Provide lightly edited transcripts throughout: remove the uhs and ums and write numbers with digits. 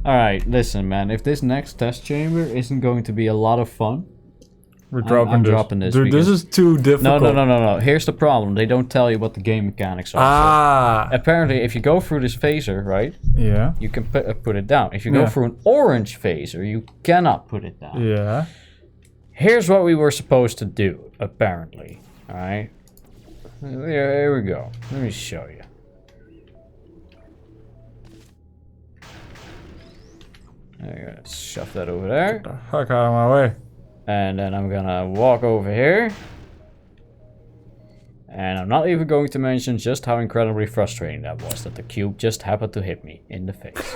Alright, listen, man. If this next test chamber isn't going to be a lot of fun, We're I'm dropping this. Dude, this is too difficult. No. Here's the problem. They don't tell you what the game mechanics are. So apparently, if you go through this phaser, right? Yeah. You can put it down. If you go through an orange phaser, you cannot put it down. Yeah. Here's what we were supposed to do, apparently. Alright? Here we go. Let me show you. There you go. Let's shove that over there. Get the fuck out of my way. And then I'm gonna walk over here. And I'm not even going to mention just how incredibly frustrating that was, that the cube just happened to hit me in the face.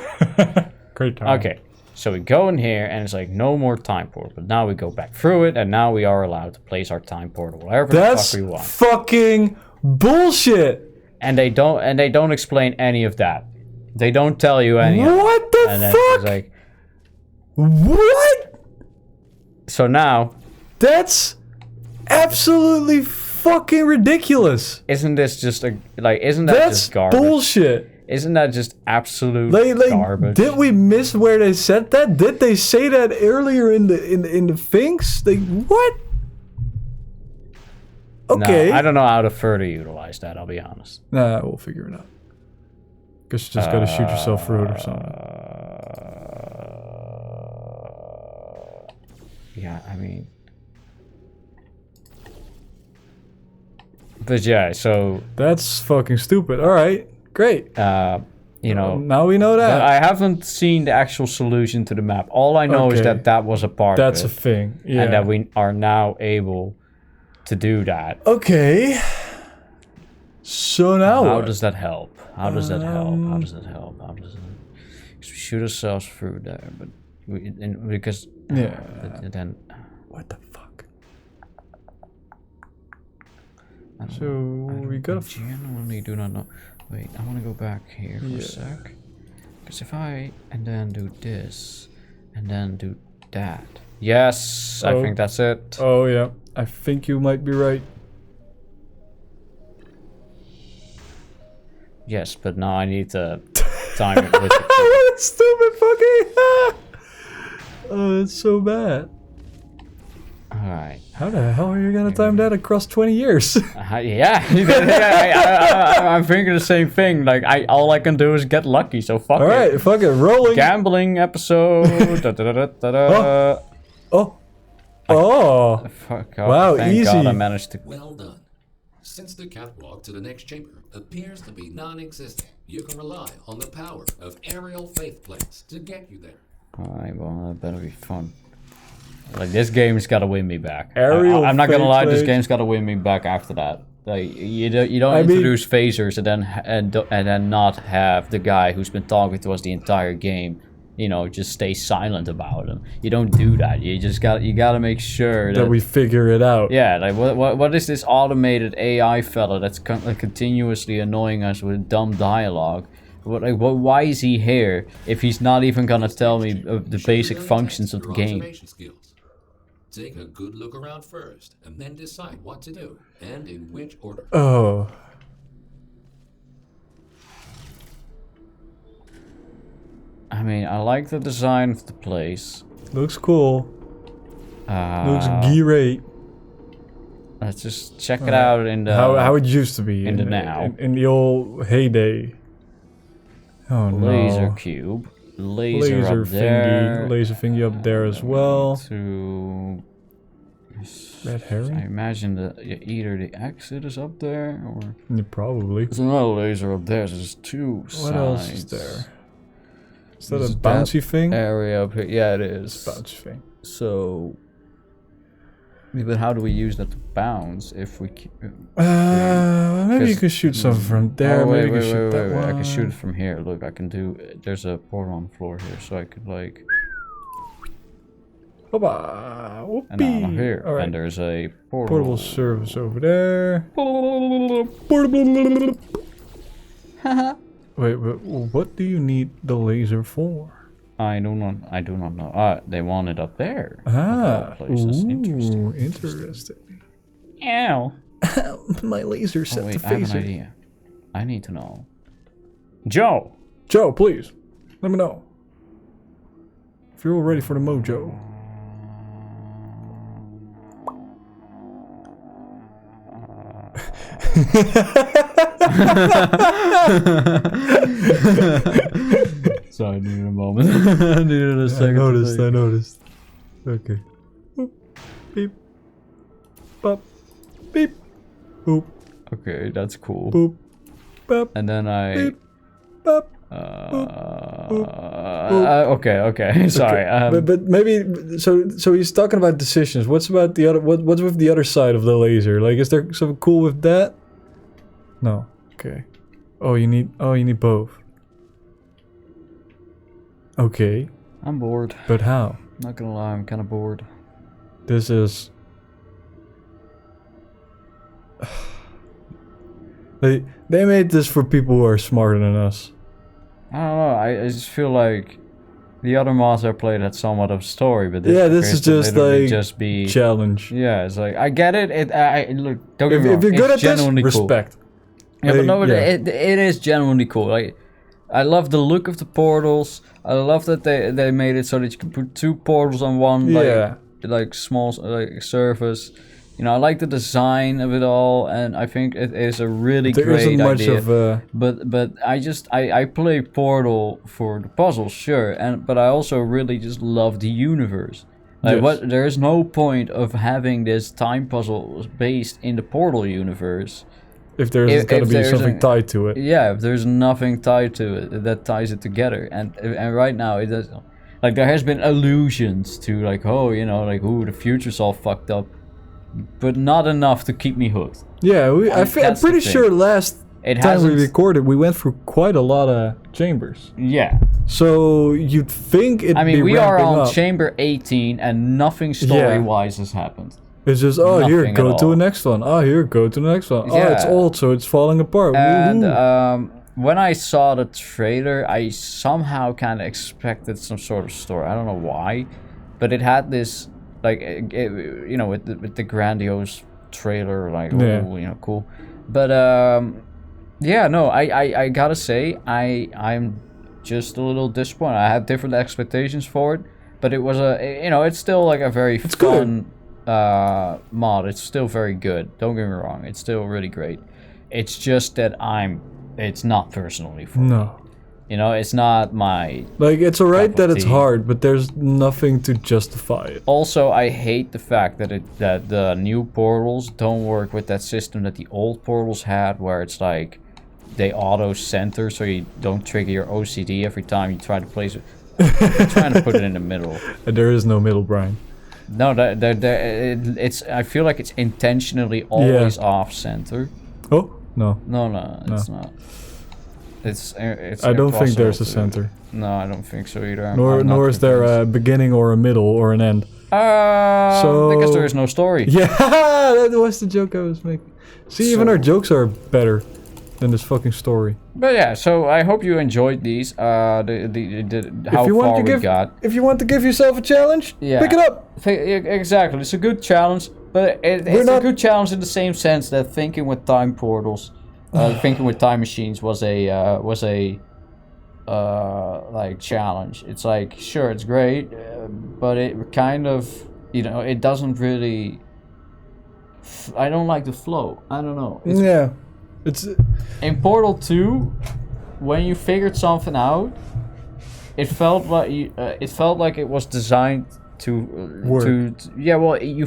Great time. Okay, so we go in here and it's like no more time portal, but now we go back through it and now we are allowed to place our time portal wherever the fuck we want. That's fucking bullshit. And they don't explain any of that. They don't tell you any of that. What the And then fuck? it's like, what? so now, That's absolutely fucking ridiculous. isn't this just isn't that That's just garbage? bullshit. Isn't that just absolute Like, garbage? did we miss where they said that? Did they say that earlier in the things? Like, what? Okay. No, I don't know how to further utilize that, I'll be honest. Nah, we'll figure it out. Guess you just gotta shoot yourself through it or something. Yeah, I mean... But yeah, so... That's fucking stupid. Alright, great. You know... Now we know that. I haven't seen the actual solution to the map. All I know is Okay. that was a part That's a of it. thing. Yeah. And that we are now able to do that. Okay. So now How what? does that help? How does that help? How does that help? How does it... Because we shoot ourselves through there, but... because... Yeah. Then... What the fuck? I don't So know. we gotta. I genuinely do not know. Wait, I want to go back here for a sec. Because if I and then do this and then do that. Yes, I think that's it. Oh yeah, I think you might be right. Yes, but now I need to time it with the cube. What a stupid fucking. Oh, it's so bad. Alright. How the hell are you gonna time that across 20 years? Yeah, I'm thinking the same thing. Like, all I can do is get lucky, so fuck it. Alright, fuck it, rolling. Gambling episode. Oh. Fuck off. Wow, Thank easy. God I managed to. Well done. Since the catwalk to the next chamber appears to be non-existent, you can rely on the power of aerial faith plates to get you there. Alright, well, that better be fun. Like, this game's gotta win me back. Aerial I'm not gonna lie, this faith game's gotta win me back after that. Like, you don't introduce phasers and then not have the guy who's been talking to us the entire game, you know, just stay silent about him. You don't do that. You just gotta make sure that we figure it out. Yeah, like what is this automated AI fella that's continuously annoying us with dumb dialogue? Why is he here if he's not even gonna tell me the basic functions of the game? Take a good look around first, and then decide what to do, and in which order. Oh. I mean, I like the design of the place. Looks cool. Looks great. Let's just check it out in the... How it used to be. in the now. In the old heyday. Oh no. Laser cube. Laser up there. thingy. Laser thingy up there as well. To... Red herring? I imagine that either the exit is up there or... Yeah, probably. There's another laser up there, so there's two sides. What else is there? Is that There's a bouncy thing? Area up here. Yeah, it is. Bouncy thing. So... Yeah, but how do we use that to bounce if we... Maybe you could shoot something from there. Oh, Maybe you could shoot that one. I can shoot it from here. Look, I can do... There's a portal on the floor here, so I could like... Hoppa! Whoopee! And now I'm here. All right. And there's a portal. Portable service over there. Portable. Wait, what do you need the laser for? I do not know. Ah, they want it up there. Ah, Places. ooh, Interesting. interesting. Ow. My laser Oh, set wait, to I have an phaser. idea. I need to know. Joe! Joe, please, let me know. If you're all ready for the mojo. So I needed a moment. I needed a second. I noticed. Okay. Boop. Beep. Bop. Beep. Boop. Okay, that's cool. Boop. Bop. And then I... Beep. Bop. Okay. Sorry. But maybe so he's talking about decisions. What's about the other? What's with the other side of the laser? Like, is there something cool with that? No. Okay. Oh, you need both. Okay. I'm bored. But how? Not gonna lie, I'm kind of bored. This is. They made this for people who are smarter than us. I don't know. I just feel like the other mods I played had somewhat of a story, but this is just like be challenge. Yeah, it's like I get it. Look, don't get me wrong. If you're good at this, cool. respect. Yeah, but no, yeah. it is genuinely cool. Like, I love the look of the portals. I love that they made it so that you can put 2 portals on one like small surface. You know, I like the design of it all, and I think it is a really great idea. But I play Portal for the puzzles, sure, but I also really just love the universe. Like, there is no point of having this time puzzle based in the Portal universe if there's gonna be something tied to it. Yeah, if there's nothing tied to it that ties it together, and right now it does. Like, there has been allusions to like, oh, you know, like, ooh, the future's all fucked up. But not enough to keep me hooked. Yeah, I'm pretty sure last time we recorded, we went through quite a lot of chambers. Yeah. So you'd think it'd be ramping up. We are on chamber 18 and nothing story-wise has happened. It's just, here, go to the next one. Here, go to the next one. Yeah. Oh, it's old, so it's falling apart. And when I saw the trailer, I somehow kind of expected some sort of story. I don't know why, but it had this... Like, you know, with the grandiose trailer, like, oh, you know, cool. But, yeah, no, I gotta say, I'm just a little disappointed. I had different expectations for it, but it was it's still like a very fun mod. It's still very good. Don't get me wrong. It's still really great. It's just that it's not personally for me. You know, it's not my... Like, it's alright that it's hard, but there's nothing to justify it. Also, I hate the fact that the new portals don't work with that system that the old portals had, where it's like, they auto-center, so you don't trigger your OCD every time you try to place it. I'm trying to put it in the middle. There is no middle, Brian. No, it's. I feel like it's intentionally always off-center. Oh, no. No, it's not. It's I don't think there's a center. No, I don't think so either. Nor is there a beginning or a middle or an end. So I guess there is no story. Yeah, that was the joke I was making. See, even our jokes are better than this fucking story. But yeah, so I hope you enjoyed these. How far we got. If you want to give yourself a challenge, pick it up. Exactly, it's a good challenge, but it's a good challenge in the same sense that thinking with time portals. Thinking with time machines was a like challenge. It's like, sure, it's great, but it kind of, you know, it doesn't really. I don't like the flow. I don't know. It's in Portal 2, when you figured something out, it felt like it was designed to work. You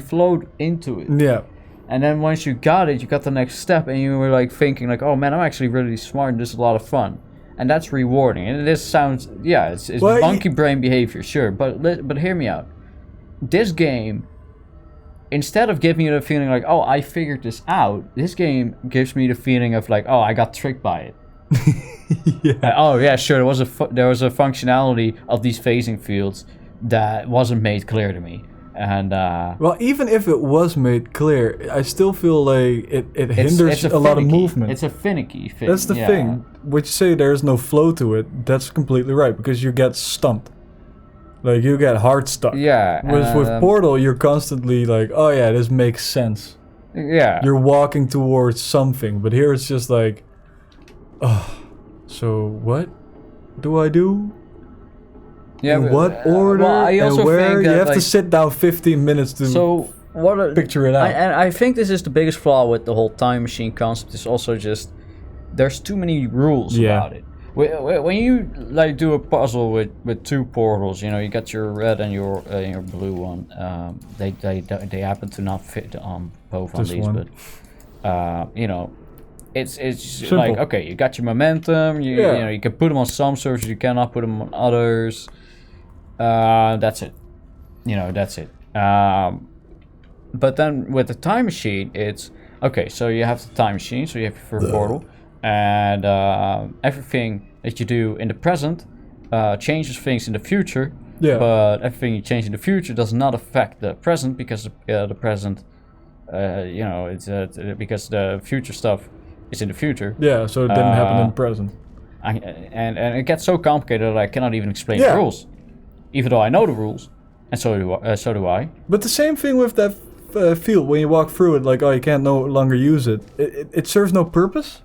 flowed into it. Yeah. And then once you got it, you got the next step, and you were like thinking like, oh man, I'm actually really smart, and this is a lot of fun. And that's rewarding. And this sounds, it's monkey brain behavior, sure. But hear me out. This game, instead of giving you the feeling like, oh, I figured this out, this game gives me the feeling of like, oh, I got tricked by it. Sure, there was a functionality of these phasing fields that wasn't made clear to me. And well, even if it was made clear, I still feel like it hinders a lot of movement. It's a finicky thing. That's the thing. Which say there's no flow to it. That's completely right, because you get stumped. Like, you get hard stuck. Yeah. With Portal, you're constantly like, oh yeah, this makes sense. Yeah. You're walking towards something, but here it's just like, oh, so what do I do? Yeah, in but, what order well, I also and where. think You that, have to like, sit down 15 minutes to picture it out. And I think this is the biggest flaw with the whole time machine concept. Is also just there's too many rules about it. When you like do a puzzle with two portals, you know, you got your red and your blue one. They happen to not fit on both This on these, one. but you know, it's Simple. like, okay, you got your momentum. You know, you can put them on some servers, you cannot put them on others. That's it. You know, that's it. But then with the time machine, it's okay. So you have the time machine, so you have your first portal. And everything that you do in the present changes things in the future. Yeah. But everything you change in the future does not affect the present because the present, you know, it's because the future stuff is in the future. Yeah, so it didn't happen in the present. And it gets so complicated that I cannot even explain the rules, even though I know the rules, and so do I. But the same thing with that field when you walk through it, like, oh, you can't no longer use it. It serves no purpose.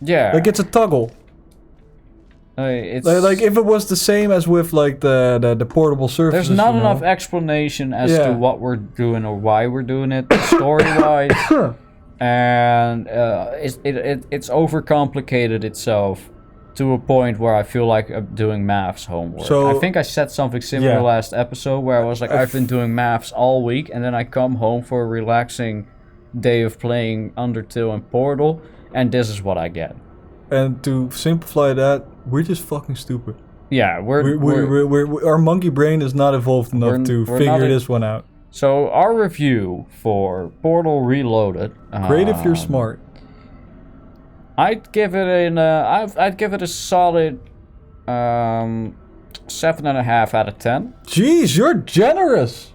Yeah. Like, it's a toggle. It's Like if it was the same as with like the portable surfaces. there's not you know? enough explanation as to what we're doing or why we're doing it story-wise, and it's overcomplicated itself to a point where I feel like I'm doing maths homework. So, I think I said something similar last episode where I was like, I've been doing maths all week, and then I come home for a relaxing day of playing Undertale and Portal, and this is what I get. And to simplify that, we're just fucking stupid. Yeah, our monkey brain is not evolved enough to figure this one out. So our review for Portal Reloaded. Great if you're smart. I'd give it I'd give it a solid 7.5 out of 10. Jeez, you're generous.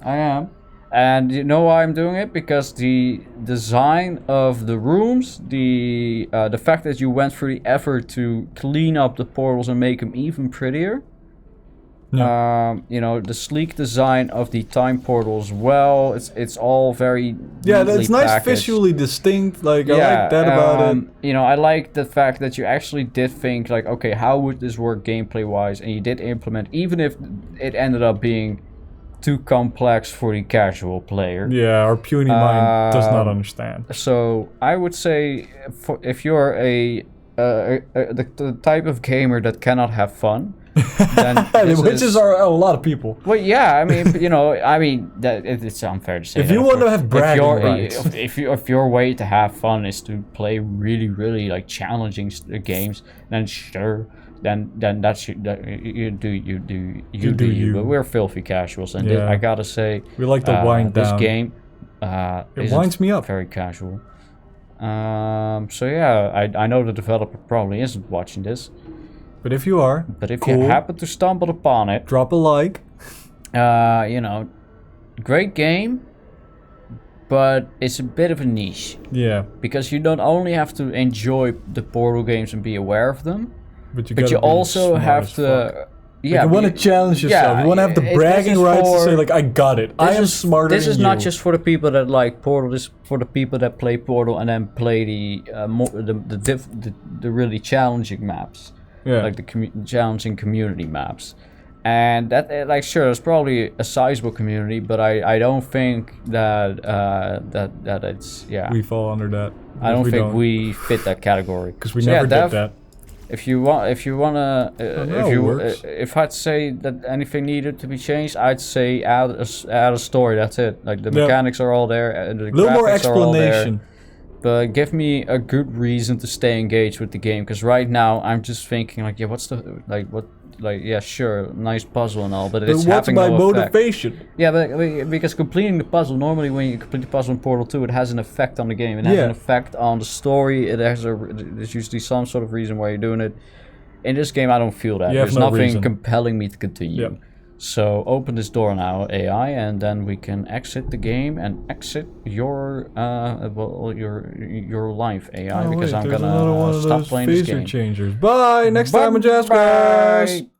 I am. And you know why I'm doing it? Because the design of the rooms, the fact that you went through the effort to clean up the portals and make them even prettier. Yeah. You know, the sleek design of the time portal as well. It's all very it's nice packaged. visually distinct. Like I like that about it. You know, I like the fact that you actually did think like, okay, how would this work gameplay wise, and you did implement, even if it ended up being too complex for the casual player. Yeah, our puny mind does not understand. So I would say, if you're the type of gamer that cannot have fun, then which is a lot of people. Well, yeah, I mean, you know, it's unfair to say. If you want to have bragging rights, if your way to have fun is to play really, really like challenging games, then sure. Then that's you do you. But we're filthy casuals, and I gotta say, we like to wind down. This game, it winds me up. Very casual. So yeah, I know the developer probably isn't watching this, but if you are, you happen to stumble upon it, drop a like. You know, great game, but it's a bit of a niche. Yeah. Because you don't only have to enjoy the Portal games and be aware of them. But you also have to, you want to challenge yourself. You want to have the bragging rights to say, like, I got it. I am smarter than you. This is not just for the people that like Portal. This is for the people that play Portal and then play the really challenging maps, like the challenging community maps. And that, like, sure, there's probably a sizable community, but I don't think that that it's we fall under that. I don't think we fit that category because we never did that. If I'd say that anything needed to be changed, I'd say add a story. That's it. Like the mechanics are all there, the little more explanation. But give me a good reason to stay engaged with the game. Because right now I'm just thinking like, sure, nice puzzle and all, but it's having no effect. Motivation? Yeah, but because completing the puzzle, normally when you complete the puzzle in Portal 2, it has an effect on the game. It has an effect on the story. There's usually some sort of reason why you're doing it. In this game, I don't feel that. There's nothing compelling me to continue. Yep. So open this door now, AI, and then we can exit the game and exit your life, AI, because I'm gonna stop playing this game. Changers. Bye. Next time on Jazzgrass.